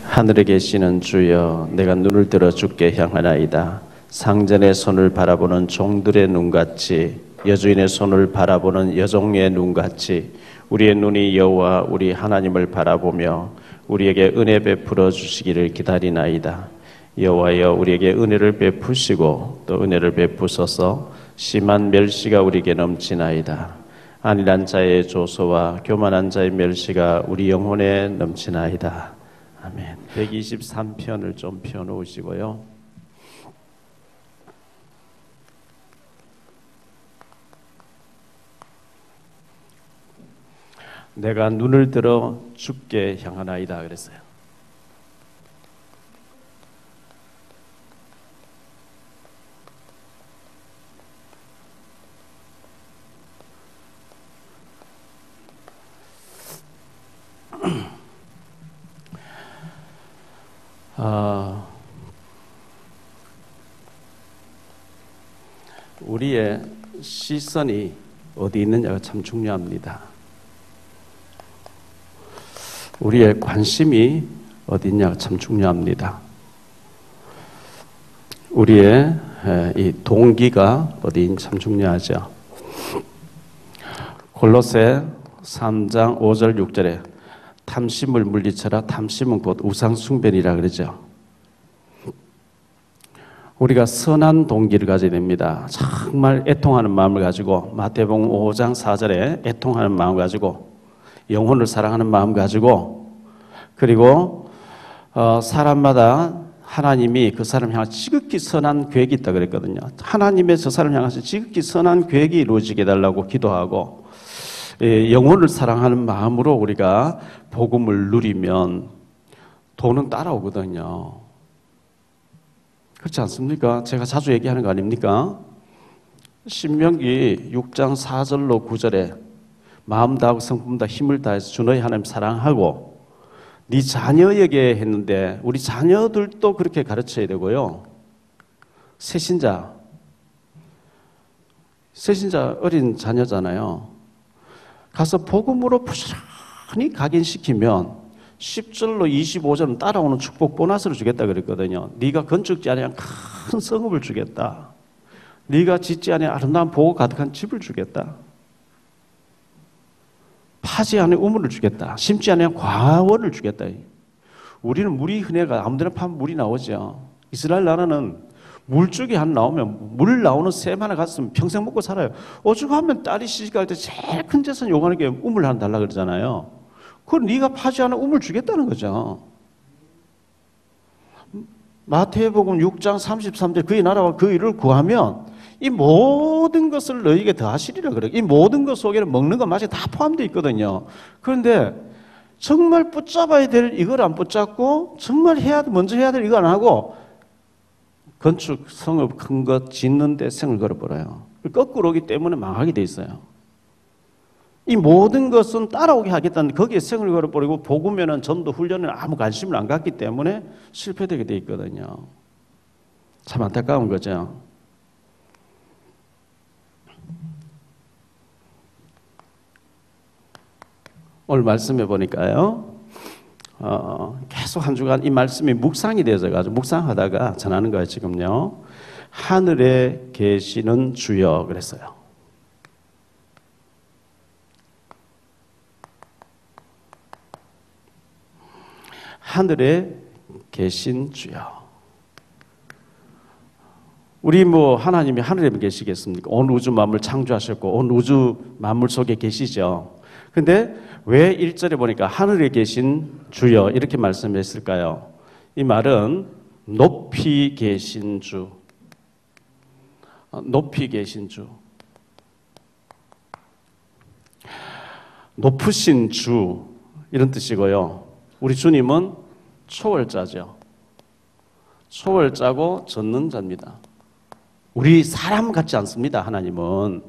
하늘에 계시는 주여, 내가 눈을 들어 주께 향하나이다. 상전의 손을 바라보는 종들의 눈같이, 여주인의 손을 바라보는 여종의 눈같이 우리의 눈이 여호와 우리 하나님을 바라보며 우리에게 은혜 베풀어 주시기를 기다리나이다. 여호와여, 우리에게 은혜를 베푸시고 또 은혜를 베푸소서. 심한 멸시가 우리에게 넘치나이다. 안일한 자의 조소와 교만한 자의 멸시가 우리 영혼에 넘치나이다. 아멘. 123편을 좀 펴놓으시고요. 내가 눈을 들어 주께 향하나이다 그랬어요. 우리의 시선이 어디 있느냐가 참 중요합니다. 우리의 관심이 어디 있냐가 참 중요합니다. 우리의 이 동기가 어디인 참 중요하죠. 골로새 3장 5절 6절에 탐심을 물리쳐라. 탐심은 곧 우상숭배니라 그러죠. 우리가 선한 동기를 가져야 됩니다. 정말 애통하는 마음을 가지고, 마태복음 5장 4절에 애통하는 마음을 가지고, 영혼을 사랑하는 마음 가지고, 그리고 사람마다 하나님이 그 사람 향해 지극히 선한 계획이 있다 그랬거든요. 하나님의 저 사람 향해서 지극히 선한 계획이 이루어지게 해달라고 기도하고, 영혼을 사랑하는 마음으로 우리가 복음을 누리면 돈은 따라오거든요. 그렇지 않습니까? 제가 자주 얘기하는 거 아닙니까? 신명기 6장 4절로 9절에 마음 다하고 성품 다 힘을 다해서 주 너희 하나님 사랑하고 네 자녀에게 했는데, 우리 자녀들도 그렇게 가르쳐야 되고요. 새신자 어린 자녀잖아요. 가서 복음으로 부지런히 각인시키면 10절로 25절은 따라오는 축복 보너스를 주겠다 그랬거든요. 네가 건축지 아니한 큰 성읍을 주겠다. 네가 짓지 아니한 아름다운 보고 가득한 집을 주겠다. 파지 아니한 우물을 주겠다. 심지 아니한 과원을 주겠다. 우리는 물이 흔해가 아무데나 파면 물이 나오죠. 이스라엘 나라는 물줄기 하나 나오면, 물 나오는 샘 하나 갔으면 평생 먹고 살아요. 오죽하면 딸이 시집갈 때 제일 큰 재산 요구하는 게 우물 하나 달라 그러잖아요. 그걸 네가 파지 않은 우물 주겠다는 거죠. 마태복음 6장 33절 그의 나라와 그 일을 구하면 이 모든 것을 너희에게 더하시리라 그래요. 이 모든 것 속에는 먹는 것 맛이 다 포함되어 있거든요. 그런데 정말 붙잡아야 될 이걸 안 붙잡고, 정말 먼저 해야 될 이거 안 하고 건축 성읍 큰 것 짓는 데 생을 걸어버려요. 거꾸로 오기 때문에 망하게 돼 있어요. 이 모든 것은 따라오게 하겠다는 거기에 생을 걸어버리고, 복음에는 전도 훈련에 아무 관심을 안 갖기 때문에 실패되게 돼 있거든요. 참 안타까운 거죠. 오늘 말씀해 보니까요, 계속 한 주간 이 말씀이 묵상이 되어서 가지고 묵상하다가 전하는 거예요. 지금요, 하늘에 계시는 주여 그랬어요. 하늘에 계신 주여. 우리 하나님이 하늘에 계시겠습니까? 온 우주 만물 창조하셨고 온 우주 만물 속에 계시죠. 근데 왜 1절에 보니까 하늘에 계신 주여 이렇게 말씀했을까요? 이 말은 높이 계신 주, 높이 계신 주, 높으신 주 이런 뜻이고요. 우리 주님은 초월자죠. 초월자고 전능자입니다. 우리 사람 같지 않습니다. 하나님은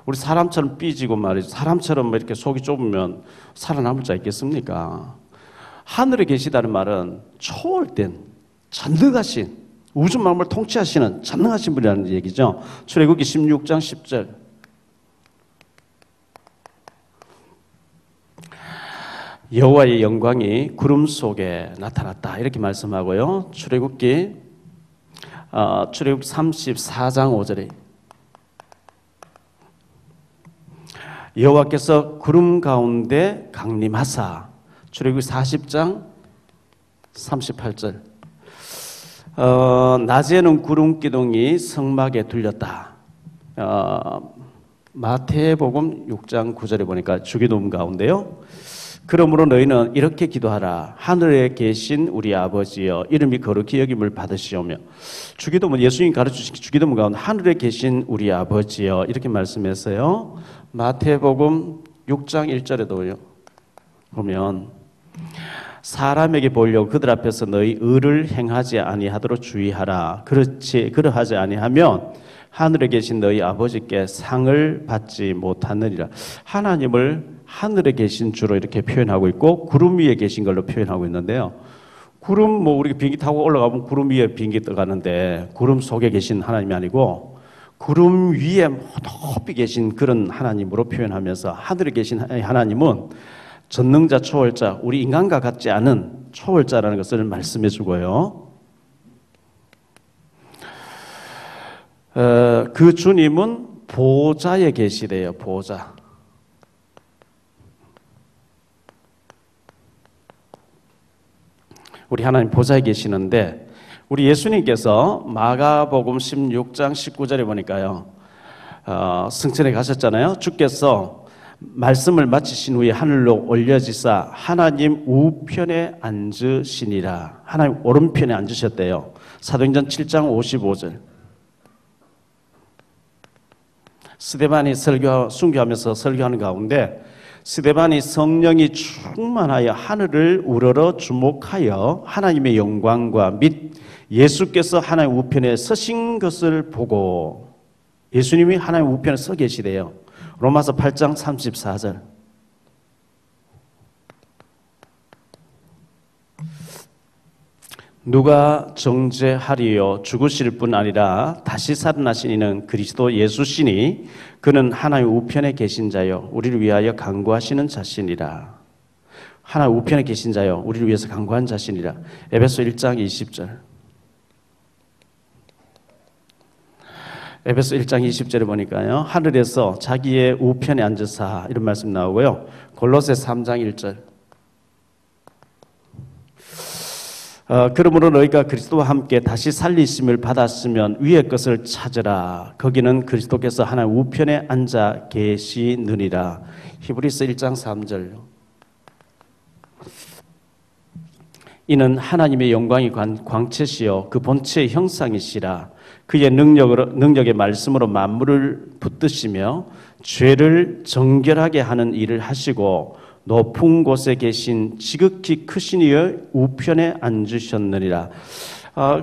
우리 사람처럼 삐지고 말이죠. 사람처럼 이렇게 속이 좁으면 살아남을 자 있겠습니까? 하늘에 계시다는 말은 초월된, 전능하신, 우주 만물을 통치하시는 전능하신 분이라는 얘기죠. 출애굽기 16장 10절 여호와의 영광이 구름 속에 나타났다 이렇게 말씀하고요. 출애굽기 34장 5절에 여호와께서 구름 가운데 강림하사. 출애굽기 40장 38절 낮에는 구름 기둥이 성막에 둘렸다. 마태복음 6장 9절에 보니까 주기도문 가운데요. 그러므로 너희는 이렇게 기도하라. 하늘에 계신 우리 아버지여 이름이 거룩히 여김을 받으시오며. 주기도문 예수님이 가르치신 주기도문 가운데 하늘에 계신 우리 아버지여 이렇게 말씀했어요. 마태복음 6장 1절에도요. 보면 사람에게 보이려고 그들 앞에서 너희 의를 행하지 아니하도록 주의하라. 그러하지 아니하면 하늘에 계신 너희 아버지께 상을 받지 못하느니라. 하나님을 하늘에 계신 주로 이렇게 표현하고 있고 구름 위에 계신 걸로 표현하고 있는데요. 구름 우리가 비행기 타고 올라가면 구름 위에 비행기 떠가는데 구름 속에 계신 하나님이 아니고 구름 위에 높이 계신 그런 하나님으로 표현하면서 하늘에 계신 하나님은 전능자 초월자, 우리 인간과 같지 않은 초월자라는 것을 말씀해 주고요. 그 주님은 보좌에 계시대요. 보좌. 우리 하나님 보좌에 계시는데 우리 예수님께서 마가복음 16장 19절에 보니까요. 승천에 가셨잖아요. 주께서 말씀을 마치신 후에 하늘로 올려지사 하나님 우편에 앉으시니라. 하나님 오른편에 앉으셨대요. 사도행전 7장 55절. 스데반이 순교하면서 설교하는 가운데 스데반이 성령이 충만하여 하늘을 우러러 주목하여 하나님의 영광과 및 예수께서 하나님 우편에 서신 것을 보고 예수님이 하나님 우편에 서 계시대요. 로마서 8장 34절. 누가 정죄하리요 죽으실 뿐 아니라 다시 살아나신 이는 그리스도 예수시니 그는 하나님 우편에 계신 자요 우리를 위하여 간구하시는 자신이라. 하나님 우편에 계신 자요 우리를 위해서 간구한 자신이라. 에베소 1장 20절. 에베소 1장 20절에 보니까요. 하늘에서 자기의 우편에 앉으사 이런 말씀 나오고요. 골로새 3장 1절. 그러므로 너희가 그리스도와 함께 다시 살리심을 받았으면 위의 것을 찾으라. 거기는 그리스도께서 하나님 우편에 앉아 계시느니라. 히브리서 1장 3절. 이는 하나님의 영광이 광채시여 그 본체의 형상이시라. 그의 능력의 말씀으로 만물을 붙드시며 죄를 정결하게 하는 일을 하시고 높은 곳에 계신 지극히 크신 이의 우편에 앉으셨느니라.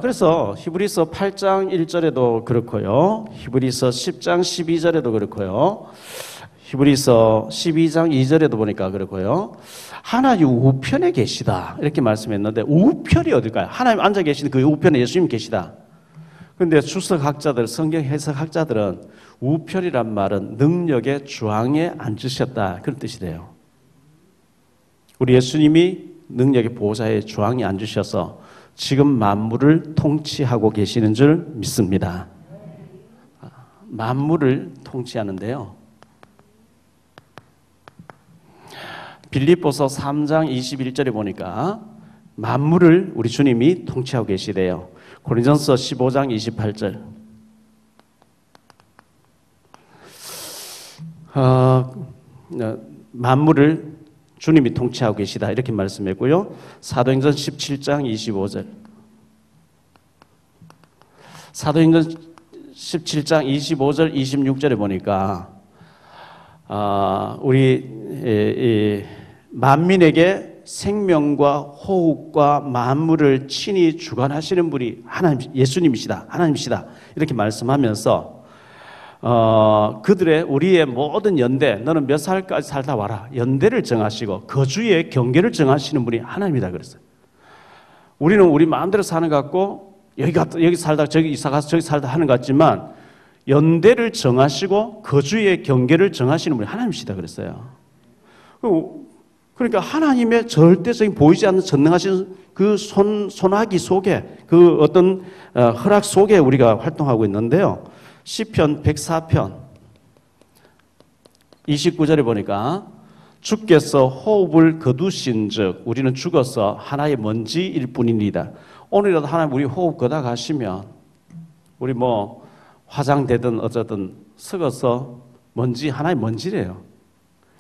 그래서 히브리서 8장 1절에도 그렇고요. 히브리서 10장 12절에도 그렇고요. 히브리서 12장 2절에도 보니까 그렇고요. 하나님 우편에 계시다 이렇게 말씀했는데 우편이 어딜까요? 하나님 앉아 계시는 그 우편에 예수님 계시다. 그런데 주석학자들, 성경 해석학자들은 우편이란 말은 능력의 주황에 앉으셨다 그런 뜻이래요. 우리 예수님이 능력의 보좌에 주황에 앉으셔서 지금 만물을 통치하고 계시는 줄 믿습니다. 만물을 통치하는데요. 빌립보서 3장 21절에 보니까 만물을 우리 주님이 통치하고 계시대요. 고린전서 15장 28절. 만물을 주님이 통치하고 계시다 이렇게 말씀했고요. 사도행전 17장 25절. 사도행전 17장 25절 26절에 보니까 우리 만민에게 생명과 호흡과 만물을 친히 주관하시는 분이 하나님 예수님이시다. 하나님이시다. 이렇게 말씀하면서 우리의 모든 연대, 너는 몇 살까지 살다 와라. 연대를 정하시고 거주의 경계를 정하시는 분이 하나님이다 그랬어요. 우리는 우리 마음대로 사는 것 같고 여기 살다 저기 이사 가서 저기 살다 하는 것 같지만 연대를 정하시고 거주의 경계를 정하시는 분이 하나님이시다 그랬어요. 그러니까 하나님의 절대적인 보이지 않는 전능하신 그 손아귀 속에 그 어떤 허락 속에 우리가 활동하고 있는데요. 시편 104편 29절에 보니까 주께서 호흡을 거두신 즉 우리는 죽어서 하나의 먼지일 뿐입니다. 오늘이라도 하나님 우리 호흡 거다 가시면 우리 뭐 화장되든 어쩌든 썩어서 먼지 하나의 먼지래요.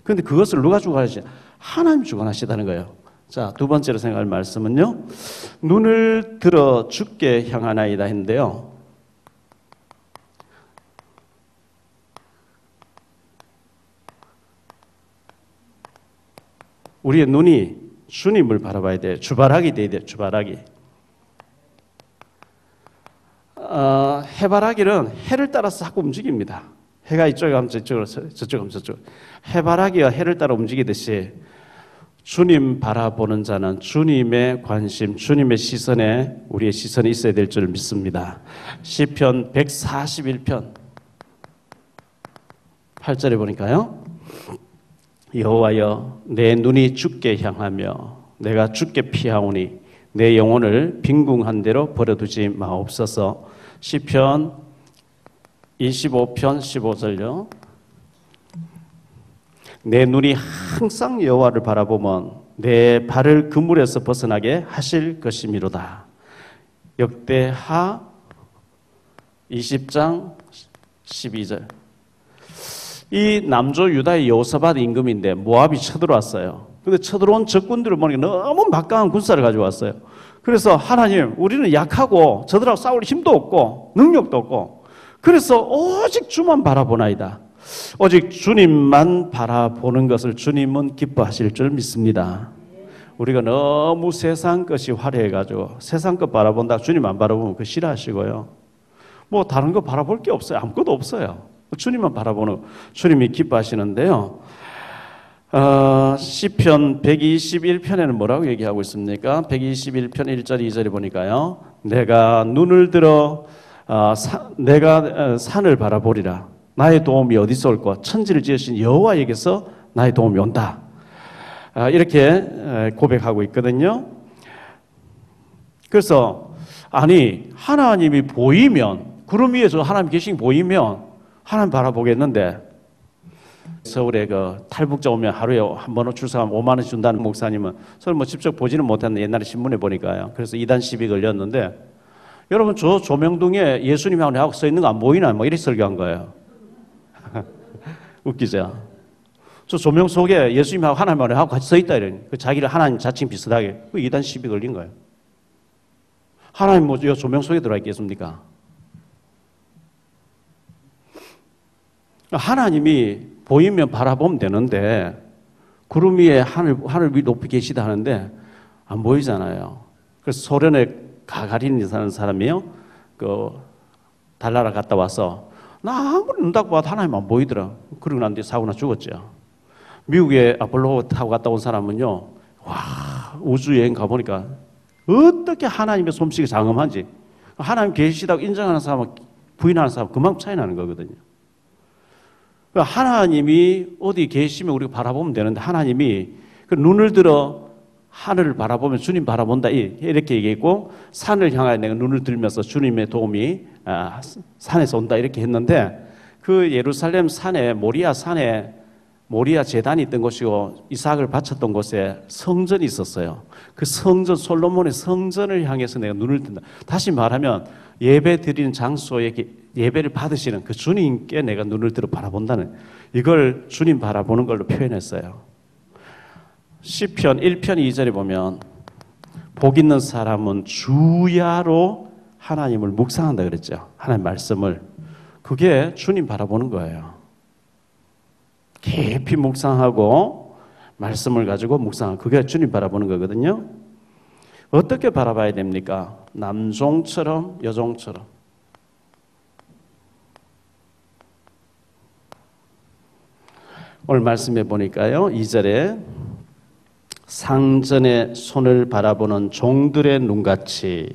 그런데 그것을 누가 주관하시냐? 하나님 주관하시다는 거예요. 자, 두 번째로 생각할 말씀은요. 눈을 들어 주께 향하나이다 했는데요. 우리의 눈이 주님을 바라봐야 돼요. 주바라기 돼야 돼요. 주바라기. 해바라기는 해를 따라서 자꾸 움직입니다. 해가 이쪽에 가면 저쪽으로, 저쪽에 가면 저쪽으로. 해바라기가 해를 따라 움직이듯이 주님 바라보는 자는 주님의 관심, 주님의 시선에 우리의 시선이 있어야 될 줄 믿습니다. 시편 141편 8절에 보니까요. 여호와여 내 눈이 주께 향하며 내가 주께 피하오니 내 영혼을 빈궁한 대로 버려두지 마옵소서. 시편 25편 15절요. 내 눈이 항상 여호와를 바라보면 내 발을 그물에서 벗어나게 하실 것이미로다. 역대하 20장 12절. 이 남조 유다의 여호사밧 임금인데 모압이 쳐들어왔어요. 근데 쳐들어온 적군들을 보니까 너무 막강한 군사를 가지고 왔어요. 그래서 하나님, 우리는 약하고 저들하고 싸울 힘도 없고 능력도 없고 그래서 오직 주만 바라보나이다. 오직 주님만 바라보는 것을 주님은 기뻐하실 줄 믿습니다. 우리가 너무 세상 것이 화려해가지고 세상 것 바라본다 주님 안 바라보면 그거 싫어하시고요. 뭐 다른 거 바라볼 게 없어요. 아무것도 없어요. 주님만 바라보는 주님이 기뻐하시는데요. 시편 121편에는 뭐라고 얘기하고 있습니까? 121편 1절 2절에 보니까요. 내가 눈을 들어 내가 산을 바라보리라. 나의 도움이 어디서 올까? 천지를 지으신 여호와에게서 나의 도움이 온다. 이렇게 고백하고 있거든요. 그래서 아니 하나님이 보이면 구름 위에서 하나님 계신 보이면 하나님 바라보겠는데 서울에 그 탈북자 오면 하루에 한 번 출석하면 5만 원 준다는 목사님은 서로 뭐 직접 보지는 못했는데 옛날에 신문에 보니까요. 그래서 이단 시비 걸렸는데 여러분 저 조명등에 예수님하고 서 있는 거 안 보이나? 뭐 이렇게 설교한 거예요. 웃기죠? 저 조명 속에 예수님하고 하나님하고 같이 서 있다 이러니 그 자기를 하나님 자칭 비슷하게 그 이단 시비 걸린 거예요. 하나님 뭐 이 조명 속에 들어가 있겠습니까? 하나님이 보이면 바라보면 되는데 구름 위에 하늘 위 높이 계시다 하는데 안 보이잖아요. 그래서 소련에 가가린 사는 사람이요. 그 달나라 갔다 와서 나 아무리 눈 닫고 봐도 하나님 안 보이더라. 그러고 난 뒤에 사고나 죽었죠. 미국에 아폴로 타고 갔다 온 사람은요. 와 우주 여행 가보니까 어떻게 하나님의 솜씨가 장엄한지 하나님 계시다고 인정하는 사람하고 부인하는 사람 그만큼 차이 나는 거거든요. 하나님이 어디 계시면 우리가 바라보면 되는데 하나님이 그 눈을 들어 하늘을 바라보면 주님 바라본다 이렇게 얘기했고 산을 향하여 내가 눈을 들면서 주님의 도움이 산에서 온다 이렇게 했는데 그 예루살렘 산에 모리아 산에 모리아 제단이 있던 곳이고 이삭을 바쳤던 곳에 성전이 있었어요. 그 성전 솔로몬의 성전을 향해서 내가 눈을 뜬다. 다시 말하면 예배 드리는 장소에 예배를 받으시는 그 주님께 내가 눈을 들어 바라본다는 이걸 주님 바라보는 걸로 표현했어요. 시편 1편 2절에 보면 복 있는 사람은 주야로 하나님을 묵상한다 그랬죠. 하나님 말씀을. 그게 주님 바라보는 거예요. 깊이 묵상하고 말씀을 가지고 묵상하고 그게 주님 바라보는 거거든요. 어떻게 바라봐야 됩니까? 남종처럼 여종처럼. 오늘 말씀해 보니까요. 2절에 상전의 손을 바라보는 종들의 눈같이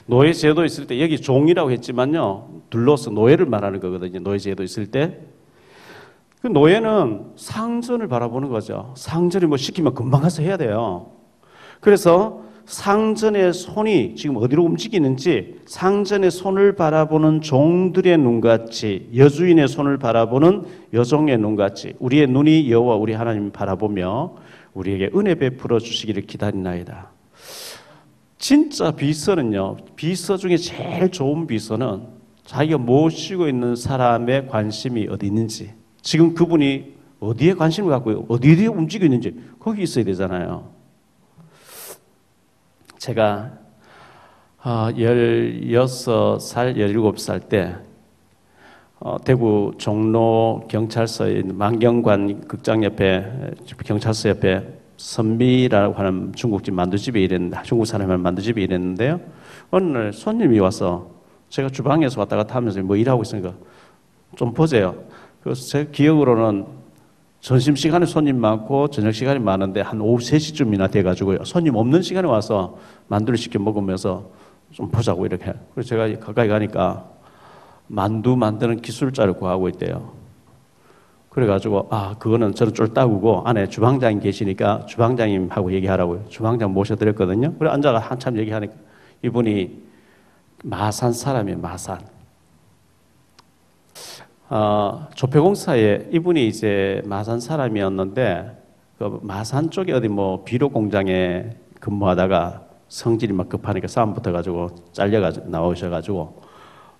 노예 제도 있을 때 여기 종이라고 했지만요. 둘러서 노예를 말하는 거거든요. 노예 제도 있을 때 그 노예는 상전을 바라보는 거죠. 상전이 뭐 시키면 금방 가서 해야 돼요. 그래서 상전의 손이 지금 어디로 움직이는지 상전의 손을 바라보는 종들의 눈같이 여주인의 손을 바라보는 여종의 눈같이 우리의 눈이 여호와 우리 하나님 바라보며 우리에게 은혜 베풀어 주시기를 기다리나이다. 진짜 비서는요, 비서 중에 제일 좋은 비서는 자기가 모시고 있는 사람의 관심이 어디 있는지, 지금 그분이 어디에 관심을 갖고 어디에 움직이고 있는지 거기 있어야 되잖아요. 제가 16살, 17살 때 대구 종로 경찰서에 있는 만경관 극장 옆에 경찰서 옆에 선미라고 하는 중국집 만두집에 일했는데, 중국 사람이 하는 만두집에 일했는데요. 어느 날 손님이 와서 제가 주방에서 왔다 갔다 하면서 뭐 일하고 있으니까 좀 보세요. 그래서 제 기억으로는 점심시간에 손님 많고 저녁시간이 많은데 한 오후 3시쯤이나 돼가지고요. 손님 없는 시간에 와서 만두를 시켜 먹으면서 좀 보자고 이렇게. 그래서 제가 가까이 가니까 만두 만드는 기술자를 구하고 있대요. 그래가지고 그거는 저는 쫄따구고 안에 주방장님 계시니까 주방장님하고 얘기하라고요. 주방장 모셔드렸거든요. 그래 앉아가 한참 얘기하니까 이분이 마산 사람이에요. 마산. 조폐공사에 이분이 이제 마산 사람이었는데 그 마산 쪽에 어디 뭐 비료 공장에 근무하다가 성질이 막 급하니까 싸움 붙어가지고 잘려가지고 나오셔가지고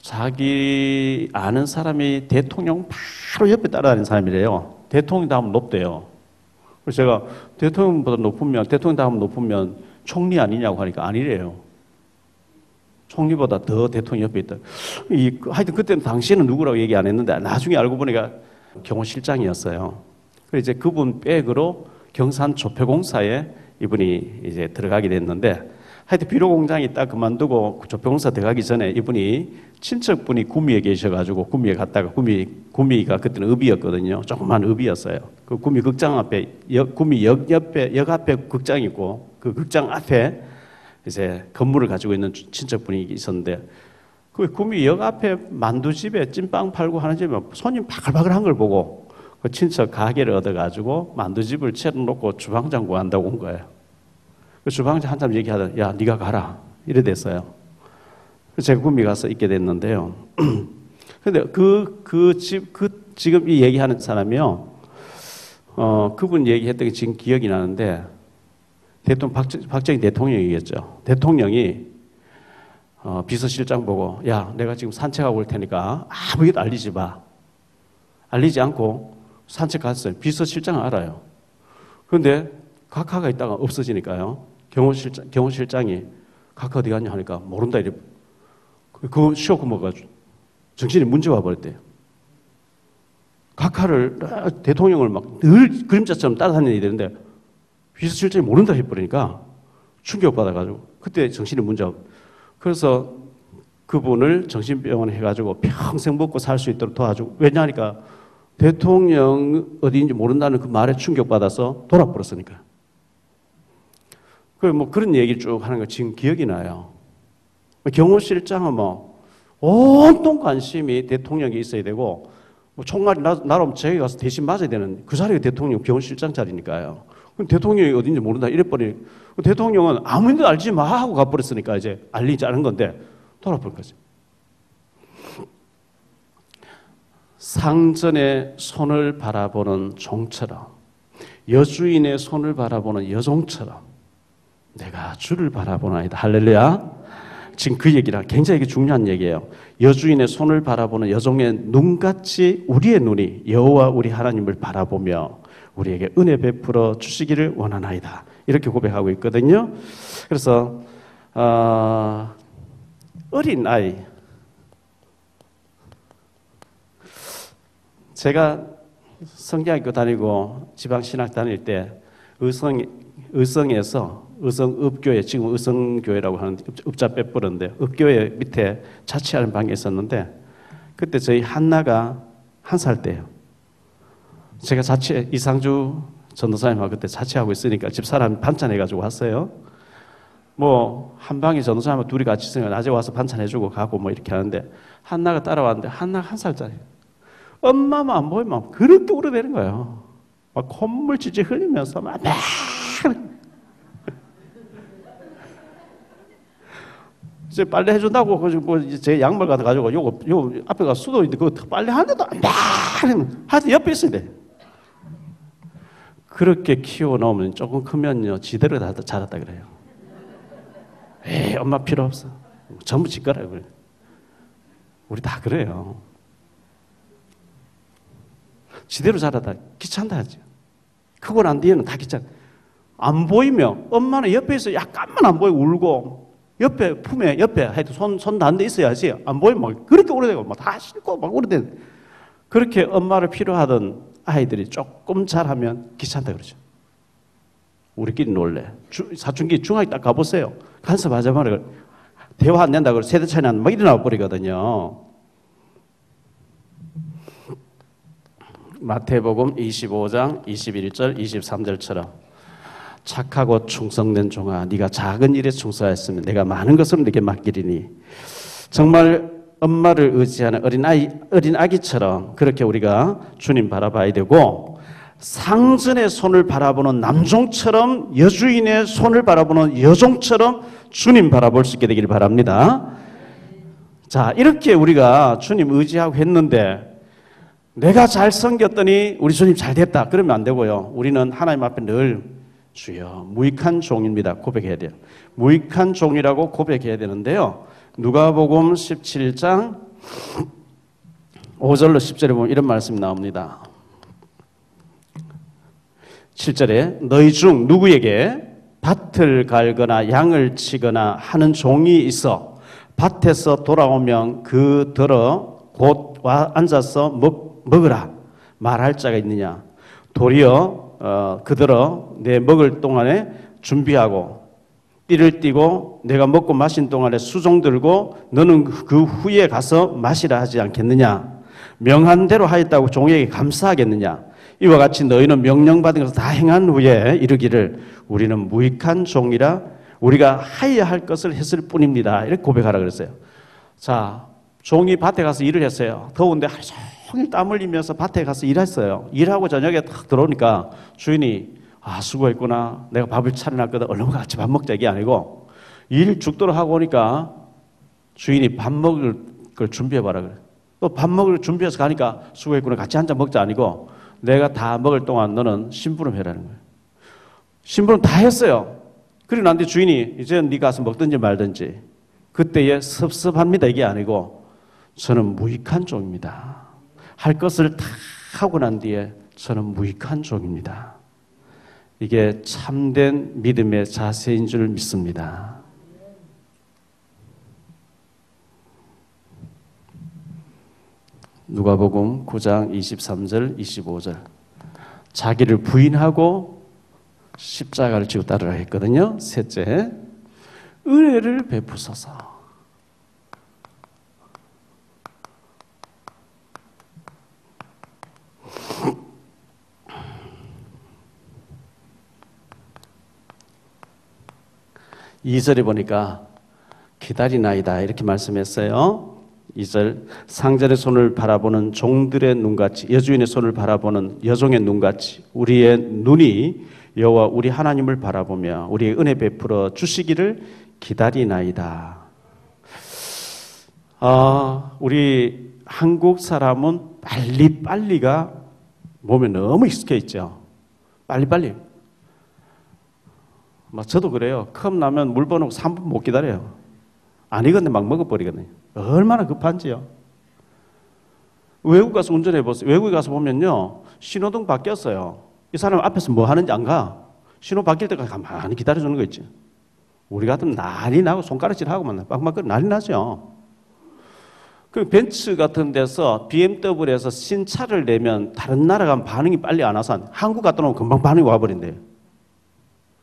자기 아는 사람이 대통령 바로 옆에 따라다니는 사람이래요. 대통령 다음 높대요. 그래서 제가 대통령 다음 높으면 총리 아니냐고 하니까 아니래요. 총리보다 더 대통령 옆에 있다. 하여튼 그때는 당시에는 누구라고 얘기 안 했는데 나중에 알고 보니까 경호실장이었어요. 그래서 이제 그분 백으로 경산 조폐공사에 이분이 이제 들어가게 됐는데, 하여튼 비료 공장이 딱 그만두고 조폐공사 들어가기 전에 이분이 친척분이 구미에 계셔가지고 구미에 갔다가 구미가 그때는 읍이었거든요. 조그만 읍이었어요. 그 구미 극장 앞에 구미 역 앞에 극장이 있고 그 극장 앞에 이제 건물을 가지고 있는 친척분이 있었는데, 그 구미역 앞에 만두집에 찐빵 팔고 하는 집에 손님 바글바글한 걸 보고 그 친척 가게를 얻어가지고 만두집을 채워놓고 주방장 구한다고 온 거예요. 그 주방장 한참 얘기하다 야 네가 가라 이래 됐어요. 그래서 제가 구미 가서 있게 됐는데요. 근데 지금 이 얘기하는 사람이요, 그분 얘기했던 게 지금 기억이 나는데, 박정희 대통령이겠죠. 대통령이 비서실장 보고 야 내가 지금 산책하고 올 테니까 아무것도 알리지 마. 알리지 않고 산책 갔어요. 비서실장은 알아요. 그런데 각하가 있다가 없어지니까요. 경호실장이 각하 어디 갔냐 하니까 모른다 이래. 그거 쇼크 먹어가지고 정신이 문제 와버렸대요. 각하를 대통령을 막 늘 그림자처럼 따라다니는 되는데 비서실장이 모른다 해버리니까 충격받아가지고 그때 정신이 문제가. 그래서 그분을 정신병원에 해가지고 평생 먹고 살 수 있도록 도와주고, 왜냐하니까 대통령 어디인지 모른다는 그 말에 충격받아서 돌아버렸으니까. 뭐 그런 얘기를 쭉 하는 거 지금 기억이 나요. 경호실장은 뭐 온통 관심이 대통령이 있어야 되고, 뭐 총알이 날아오면 저기 가서 대신 맞아야 되는 그 자리가 대통령 경호실장 자리니까요. 그럼 대통령이 어딘지 모른다 이래버리니 대통령은 아무데도 알지 마 하고 가버렸으니까 이제 알리지 않은 건데 돌아버린 거지. 상전의 손을 바라보는 종처럼, 여주인의 손을 바라보는 여종처럼 내가 주를 바라보나이다. 할렐루야. 지금 그 얘기라 굉장히 중요한 얘기예요. 여주인의 손을 바라보는 여종의 눈같이 우리의 눈이 여호와 우리 하나님을 바라보며 우리에게 은혜 베풀어 주시기를 원하나이다. 이렇게 고백하고 있거든요. 그래서 어린 아이, 제가 성경학교 다니고 지방신학 다닐 때 의성에서 의성읍교회, 지금 의성교회라고 하는 읍자 빼뿌는데 읍교회 밑에 자취하는 방에 있었는데, 그때 저희 한나가 1살 때예요. 제가 이상주 전도사님하고 그때 자취하고 있으니까 집사람이 반찬해가지고 왔어요. 뭐 한 방에 전도사님하고 둘이 같이 있으니까 낮에 와서 반찬해주고 가고 뭐 이렇게 하는데, 한나가 따라왔는데 한나가 1살짜리 엄마만 안 보이면 그렇게 울어대는 거예요. 막 콧물 찔찔 흘리면서 막 이제 빨래 해준다고 뭐 제 양말 갖다 가지고 요 앞에 가 수도 있는데 그거 빨래 하는데도 하여튼 옆에 있어야 돼. 그렇게 키워놓으면 조금 크면요 지대로 다 자랐다 그래요. 에이 엄마 필요 없어. 전부 지 거라 그래. 우리 다 그래요. 지대로 자라다 귀찮다 하죠. 크고 난 뒤에는 다 귀찮아. 안 보이면 엄마는 옆에 있어 약간만 안 보이고 울고 옆에 품에 옆에 하여튼 손 닿는 데 있어야지. 안 보이면 막 그렇게 오래되고 막 다 싫고 막 오래된. 그렇게 엄마를 필요하던 아이들이 조금 자라면 귀찮다 그러죠. 우리끼리 놀래. 사춘기 중학교 딱 가보세요. 간섭하자마자 대화 안 된다고 세대 차이 나면 막 일어나 버리거든요. 마태복음 25장 21절 23절처럼 착하고 충성된 종아 네가 작은 일에 충성하였으면 내가 많은 것을 네게 맡기리니 정말 엄마를 의지하는 어린아기처럼 그렇게 우리가 주님 바라봐야 되고 상전의 손을 바라보는 남종처럼 여주인의 손을 바라보는 여종처럼 주님 바라볼 수 있게 되기를 바랍니다. 자, 이렇게 우리가 주님 의지하고 했는데 내가 잘 섬겼더니 우리 주님 잘 됐다 그러면 안 되고요. 우리는 하나님 앞에 늘 주여 무익한 종입니다 고백해야 돼요. 무익한 종이라고 고백해야 되는데요. 누가복음 17장 5절로 10절에 보면 이런 말씀이 나옵니다. 7절에 너희 중 누구에게 밭을 갈거나 양을 치거나 하는 종이 있어 밭에서 돌아오면 그 들어 곧 와 앉아서 먹으라 말할 자가 있느냐. 도리어 그들어 내 먹을 동안에 준비하고 띠를 띠고 내가 먹고 마신 동안에 수종 들고 너는 그 후에 가서 마시라 하지 않겠느냐. 명한 대로 하였다고 종에게 감사하겠느냐. 이와 같이 너희는 명령받은 것을 다 행한 후에 이르기를 우리는 무익한 종이라 우리가 하여야 할 것을 했을 뿐입니다. 이렇게 고백하라 그랬어요. 자, 종이 밭에 가서 일을 했어요. 더운데 하루 종일 땀 흘리면서 밭에 가서 일했어요. 일하고 저녁에 딱 들어오니까 주인이 수고했구나. 내가 밥을 차려놨거든. 얼른 같이 밥 먹자 이게 아니고 일 죽도록 하고 오니까 주인이 밥 먹을 걸 준비해봐라 그래. 또 밥 먹을 준비해서 가니까 수고했구나. 같이 한잔 먹자 아니고 내가 다 먹을 동안 너는 심부름 해라는 거예요. 심부름 다 했어요. 그리고 난데 주인이 이제 네가 가서 먹든지 말든지 그때에 섭섭합니다 이게 아니고 저는 무익한 종입니다. 할 것을 다 하고 난 뒤에 저는 무익한 종입니다. 이게 참된 믿음의 자세인 줄 믿습니다. 누가복음 9장 23절 25절 자기를 부인하고 십자가를 지고 따르라 했거든요. 셋째, 은혜를 베푸소서. 2절에 보니까 기다리나이다 이렇게 말씀했어요. 2절 상전의 손을 바라보는 종들의 눈같이 여주인의 손을 바라보는 여종의 눈같이 우리의 눈이 여호와 우리 하나님을 바라보며 우리의 은혜 베풀어 주시기를 기다리나이다. 우리 한국 사람은 빨리빨리가 몸에 너무 익숙해 있죠. 빨리빨리. 저도 그래요. 컵 라면 물 버놓고 3분 못 기다려요. 안 익었는데 막 먹어버리거든요. 얼마나 급한지요. 외국 가서 운전해 보세요. 외국에 가서 보면요. 신호등 바뀌었어요. 이 사람 앞에서 뭐 하는지 안 가. 신호 바뀔 때까지 가만히 기다려주는 거 있지. 우리 같으면 난리 나고 손가락질하고 막 난리 나죠. 그 벤츠 같은 데서 BMW에서 신차를 내면 다른 나라 가면 반응이 빨리 안 와서 한국 갔다 오면 금방 반응이 와버린대요.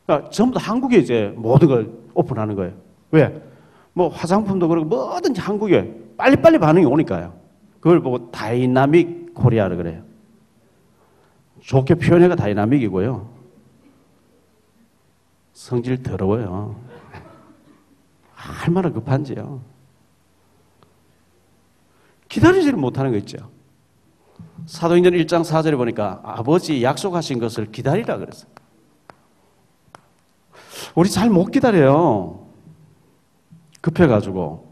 그러니까 전부 다 한국에 이제 모든 걸 오픈하는 거예요. 왜? 뭐 화장품도 그렇고 뭐든지 한국에 빨리빨리 반응이 오니까요. 그걸 보고 다이나믹 코리아를 그래요. 좋게 표현해가 다이나믹이고요. 성질 더러워요. 얼마나 급한지요. 기다리지를 못하는 거 있죠. 사도행전 1장 4절에 보니까 아버지 약속하신 것을 기다리라 그랬어요. 우리 잘 못 기다려요. 급해가지고.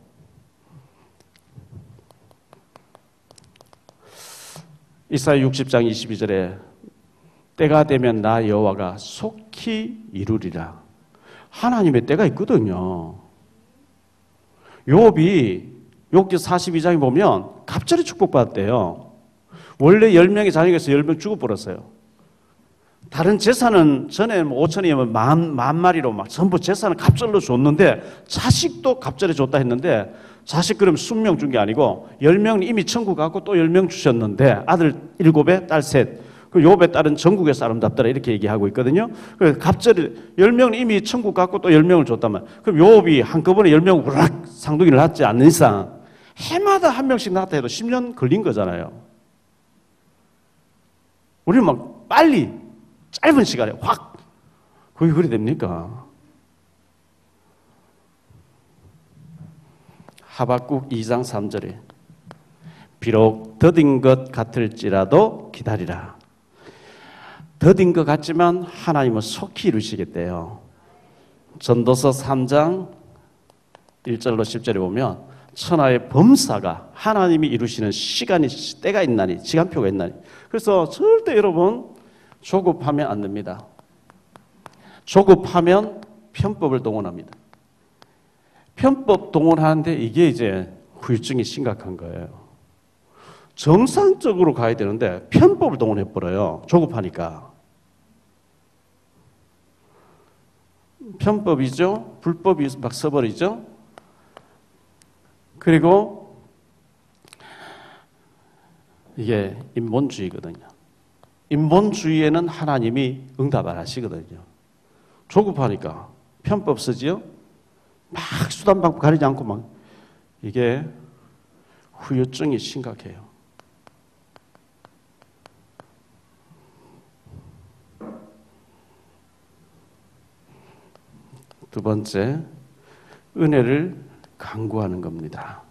이사야 60장 22절에 때가 되면 나 여호와가 속히 이루리라. 하나님의 때가 있거든요. 욥기 42장에 보면 갑자기 축복받았대요. 원래 10명의 자녀가 있어서 10명 죽어버렸어요. 다른 재산은 전에 5천이면 만 마리로 막 전부 재산을 갑절로 줬는데 자식도 갑절에 줬다 했는데 자식 그럼 20명 준 게 아니고 10명은 이미 천국 갔고 또 10명 주셨는데 아들 7에 딸 3. 그 욥의 딸은 전국에서 아름답더라 이렇게 얘기하고 있거든요. 그래서 갑절에 10명은 이미 천국 갔고 또 10명을 줬다면 그럼 욥이 한꺼번에 10명을 부락 상둥이를 낳지 않는 이상 해마다 한 명씩 낳았다 해도 10년 걸린 거잖아요. 우리는 막 빨리 짧은 시간에 확 그게 그리 됩니까? 하박국 2장 3절에 비록 더딘 것 같을지라도 기다리라. 더딘 것 같지만 하나님은 속히 이루시겠대요. 전도서 3장 1절로 10절에 보면 천하의 범사가 하나님이 이루시는 시간이 때가 있나니 시간표가 있나니 그래서 절대 여러분 조급하면 안 됩니다. 조급하면 편법을 동원합니다. 편법 동원하는데 이게 이제 후유증이 심각한 거예요. 정상적으로 가야 되는데 편법을 동원해버려요. 조급하니까. 편법이죠. 불법이 막 써버리죠. 그리고 이게 인본주의거든요. 인본주의에는 하나님이 응답 안 하시거든요. 조급하니까 편법 쓰지요. 막 수단 방법 가리지 않고 막 이게 후유증이 심각해요. 두 번째, 은혜를 간구하는 겁니다.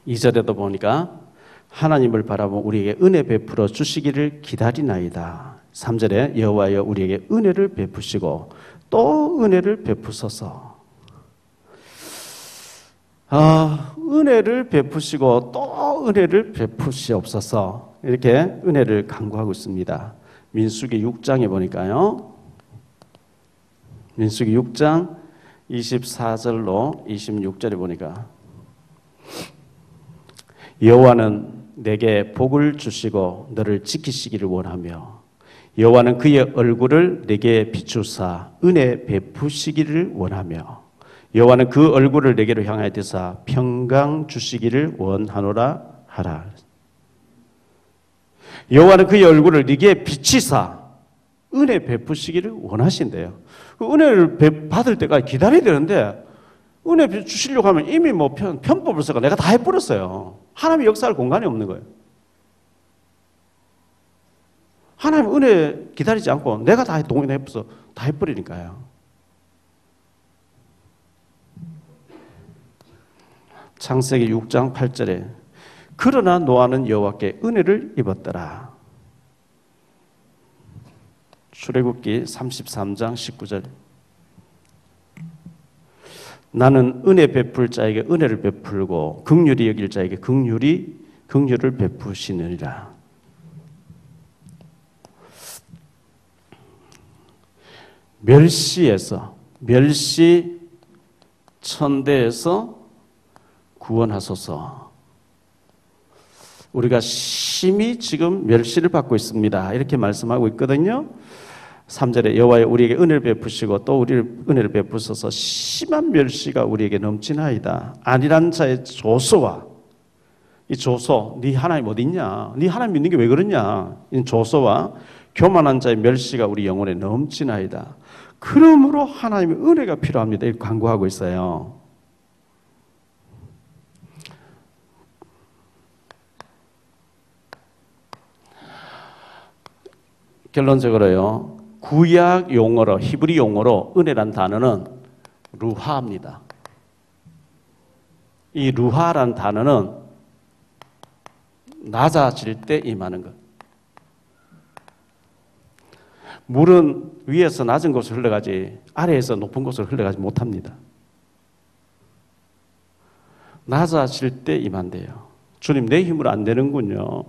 2절에도 보니까 하나님을 바라보면 우리에게 은혜 베풀어 주시기를 기다리나이다. 3절에 여호와여 우리에게 은혜를 베푸시고 또 은혜를 베푸소서. 은혜를 베푸시고 또 은혜를 베푸시옵소서. 이렇게 은혜를 간구하고 있습니다. 민수기 6장에 보니까요. 민수기 6장 24절로 26절에 보니까 여호와는 내게 복을 주시고 너를 지키시기를 원하며 여호와는 그의 얼굴을 내게 비추사 은혜 베푸시기를 원하며 여호와는 그 얼굴을 내게로 향하여 드사 평강 주시기를 원하노라 하라. 여호와는 그의 얼굴을 네게 비치사 은혜 베푸시기를 원하신대요. 그 은혜를 받을 때까지 기다려야 되는데 은혜 주시려고 하면 이미 뭐 편법을 써가 내가 다 해버렸어요. 하나님의 역사할 공간이 없는 거예요. 하나님 은혜 기다리지 않고 내가 다 동의해서 다 해버리니까요. 창세기 6장 8절에 그러나 노아는 여호와께 은혜를 입었더라. 출애굽기 33장 19절 나는 은혜 베풀 자에게 은혜를 베풀고 긍휼히 여길 자에게 긍휼을 베푸시느니라. 멸시 천대에서 구원하소서. 우리가 심히 지금 멸시를 받고 있습니다. 이렇게 말씀하고 있거든요. 3절에 여호와여 우리에게 은혜를 베푸시고 또 우리를 은혜를 베푸소서. 심한 멸시가 우리에게 넘치나이다. 안일한 자의 조소와 이 조소, 네 하나님 어디 있냐? 네 하나님 믿는 게 왜 그러냐? 이 조소와 교만한 자의 멸시가 우리 영혼에 넘치나이다. 그러므로 하나님의 은혜가 필요합니다. 이렇게 간구하고 있어요. 결론적으로요. 구약 용어로 히브리 용어로 은혜란 단어는 루하입니다. 이 루하란 단어는 낮아질 때 임하는 것. 물은 위에서 낮은 곳으로 흘러가지 아래에서 높은 곳으로 흘러가지 못합니다. 낮아질 때 임한대요. 주님, 내 힘으로 안 되는군요.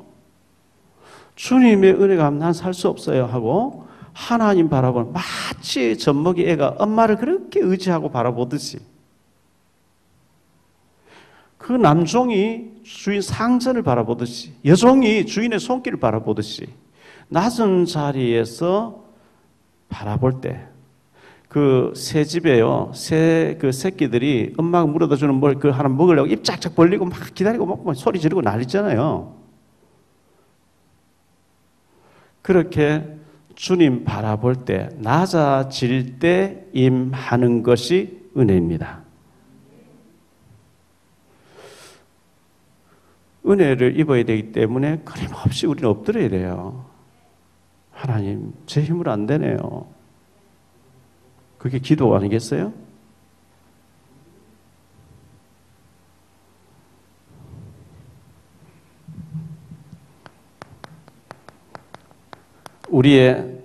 주님의 은혜가 난 살 수 없어요 하고 하나님 바라보는, 마치 젖먹이 애가 엄마를 그렇게 의지하고 바라보듯이, 그 남종이 주인 상전을 바라보듯이, 여종이 주인의 손길을 바라보듯이 낮은 자리에서 바라볼 때, 그 새집에요, 그 새끼들이 엄마가 물어다 주는 뭘 그 하나 먹으려고 입 짝짝 벌리고 막 기다리고 먹고 소리 지르고 난리잖아요. 그렇게 주님 바라볼 때, 낮아질 때 임하는 것이 은혜입니다. 은혜를 입어야 되기 때문에 끊임없이 우리는 엎드려야 돼요. 하나님, 제 힘으로 안 되네요. 그게 기도 아니겠어요? 우리의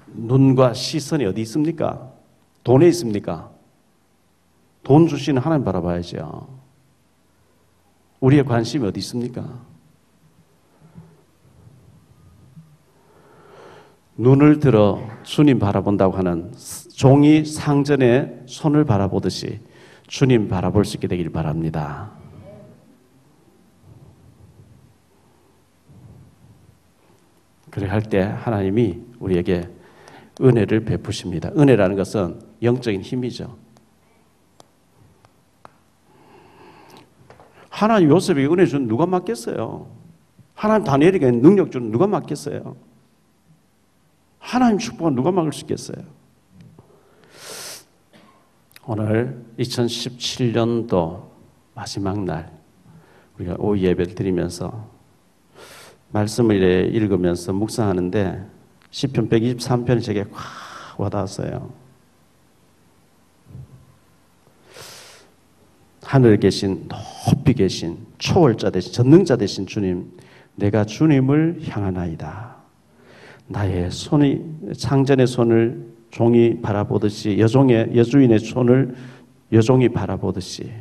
눈과 시선이 어디 있습니까? 돈에 있습니까? 돈 주시는 하나님 바라봐야죠. 우리의 관심이 어디 있습니까? 눈을 들어 주님 바라본다고 하는 종이 상전의 손을 바라보듯이 주님 바라볼 수 있게 되길 바랍니다. 그래 할 때 하나님이 우리에게 은혜를 베푸십니다. 은혜라는 것은 영적인 힘이죠. 하나님 요셉에게 은혜 준 누가 맡겠어요? 하나님 다니엘에게 능력 준 누가 맡겠어요? 하나님 축복은 누가 막을 수 있겠어요? 오늘 2017년도 마지막 날 우리가 오후 예배를 드리면서 말씀을 읽으면서 묵상하는데 시편 123편이 제게 확 와닿았어요. 하늘에 계신, 높이 계신 초월자 되신, 전능자 되신 주님, 내가 주님을 향하나이다. 나의 손이, 상전의 손을 종이 바라보듯이, 여주인의 손을 여종이 바라보듯이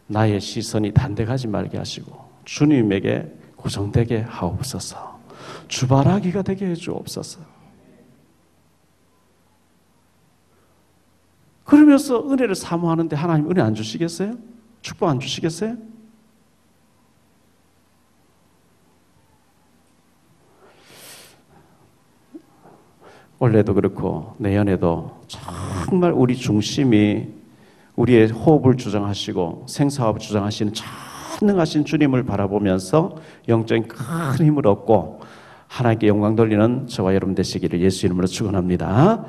나의 시선이 단대가지 말게 하시고 주님에게 고정되게 하옵소서. 주바라기가 되게 해주옵소서. 그러면서 은혜를 사모하는데 하나님 은혜 안 주시겠어요? 축복 안 주시겠어요? 올해도 그렇고 내년에도 정말 우리 중심이 우리의 호흡을 주장하시고 생사업을 주장하시는 전능하신 주님을 바라보면서 영적인 큰 힘을 얻고 하나님께 영광 돌리는 저와 여러분 되시기를 예수 이름으로 축원합니다.